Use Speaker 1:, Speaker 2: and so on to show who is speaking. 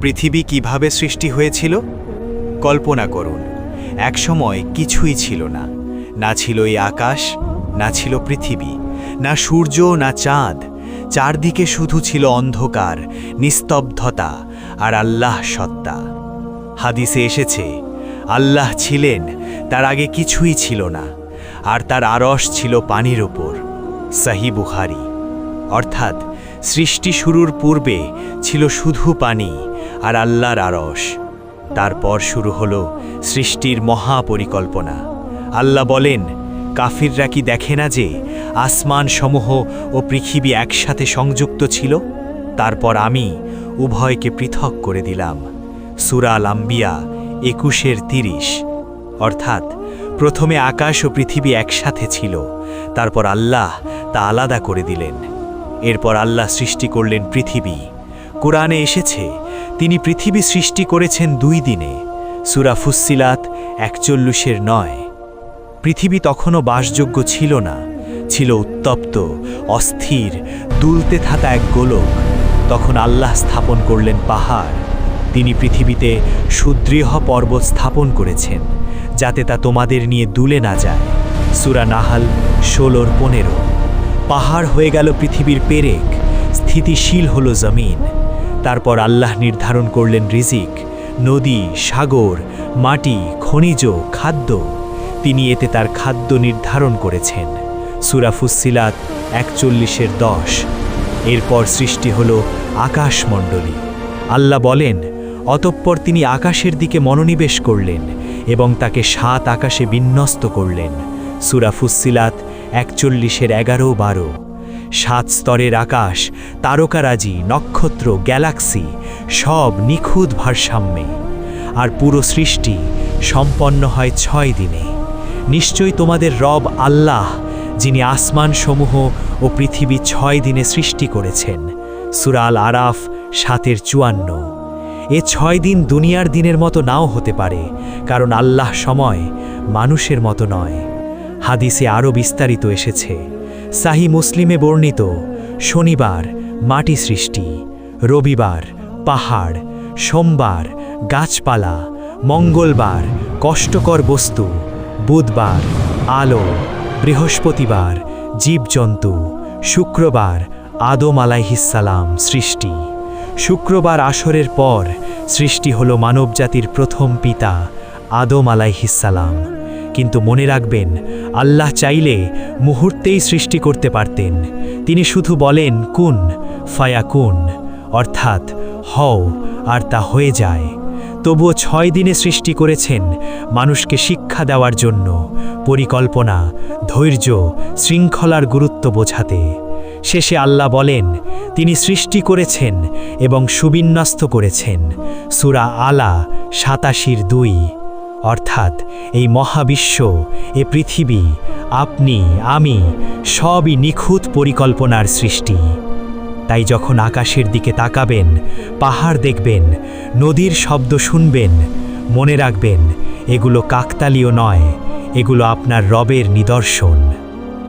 Speaker 1: পৃথিবী কিভাবে সৃষ্টি হয়েছিল? কল্পনা করুন, একসময় কিছুই ছিল না। না ছিল এই আকাশ, না ছিল পৃথিবী, না সূর্য, না চাঁদ। চারদিকে শুধু ছিল অন্ধকার, নিস্তব্ধতা আর আল্লাহ সত্তা। হাদিসে এসেছে, আল্লাহ ছিলেন, তার আগে কিছুই ছিল না, আর তার আরশ ছিল পানির ওপর। সহিহ বুখারী। অর্থাৎ সৃষ্টি শুরুর পূর্বে ছিল শুধু পানি আর আল্লাহর আরশ। তারপর শুরু হলো সৃষ্টির মহাপরিকল্পনা। আল্লাহ বলেন, কাফিররা কি দেখে না যে আসমান সমূহ ও পৃথিবী একসাথে সংযুক্ত ছিল? তারপর আমি উভয়কে পৃথক করে দিলাম। সূরা আল আম্বিয়া 21:30। অর্থাৎ প্রথমে আকাশ ও পৃথিবী একসাথে ছিল, তারপর আল্লাহ তা আলাদা করে দিলেন। এরপর আল্লাহ সৃষ্টি করলেন পৃথিবী। কোরআনে এসেছে, তিনি পৃথিবী সৃষ্টি করেছেন 2 দিনে। সূরা ফুসসিলাত 41:9। পৃথিবী তখনও বাসযোগ্য ছিল না, ছিল উত্তপ্ত, অস্থির, দুলতে থাকা এক গোলক। তখন আল্লাহ স্থাপন করলেন পাহাড়। তিনি পৃথিবীতে সুদৃঢ় পর্বত স্থাপন করেছেন, যাতে তা তোমাদের নিয়ে দুলে না যায়। সূরা নাহাল 16:15। পাহাড় হয়ে গেল পৃথিবীর পেরেক, স্থিতিশীল হলো জমিন। তারপর আল্লাহ নির্ধারণ করলেন রিজিক, নদী, সাগর, মাটি, খনিজ, খাদ্য। তিনি এতে তার খাদ্য নির্ধারণ করেছেন। সূরা ফুসসিলাত 41:10। এরপর সৃষ্টি হলো আকাশমণ্ডলী। আল্লাহ বলেন, অতঃপর তিনি আকাশের দিকে মনোনিবেশ করলেন এবং তাকে 7 আকাশে বিন্যস্ত করলেন। সূরা ফুসসিলাত 41:11-12। 7 স্তরের আকাশ, তারকারাজি, নক্ষত্র, গ্যালাক্সি সব নিখুঁত ভারসাম্যে। আর পুরো সৃষ্টি সম্পন্ন হয় 6 দিনে। নিশ্চয়ই তোমাদের রব আল্লাহ, যিনি আসমানসমূহ ও পৃথিবী 6 দিনে সৃষ্টি করেছেন। সূরা আল আরাফ 7:54। এ 6 দিন দুনিয়ার দিনের মতো নাও হতে পারে, কারণ আল্লাহ সময় মানুষের মতো নয়। হাদিসে আরও বিস্তারিত এসেছে। সাহি মুসলিমে বর্ণিত, শনিবার মাটি সৃষ্টি, রবিবার পাহাড়, সোমবার গাছপালা, মঙ্গলবার কষ্টকর বস্তু, বুধবার আলো, বৃহস্পতিবার জীবজন্তু, শুক্রবার আদম আলাইহিসসালাম সৃষ্টি। শুক্রবার আসরের পর সৃষ্টি হলো মানবজাতির প্রথম পিতা আদম আলাইহিসসালাম। কিন্তু মনে রাখবেন, আল্লাহ চাইলে মুহূর্তেই সৃষ্টি করতে পারতেন। তিনি শুধু বলেন কুন ফায়াকুন, অর্থাৎ হও, আর তা হয়ে যায়। তবুও 6 দিনে সৃষ্টি করেছেন মানুষকে শিক্ষা দেওয়ার জন্য, পরিকল্পনা, ধৈর্য, শৃঙ্খলার গুরুত্ব বোঝাতে। শেষে আল্লাহ বলেন, তিনি সৃষ্টি করেছেন এবং সুবিন্যস্ত করেছেন। সূরা আলা 87:2। অর্থাৎ এই মহাবিশ্ব, এ পৃথিবী, আপনি, আমি সবই নিখুঁত পরিকল্পনার সৃষ্টি। তাই যখন আকাশের দিকে তাকাবেন, পাহাড় দেখবেন, নদীর শব্দ শুনবেন, মনে রাখবেন, এগুলো কাকতালীয় নয়, এগুলো আপনার রবের নিদর্শন।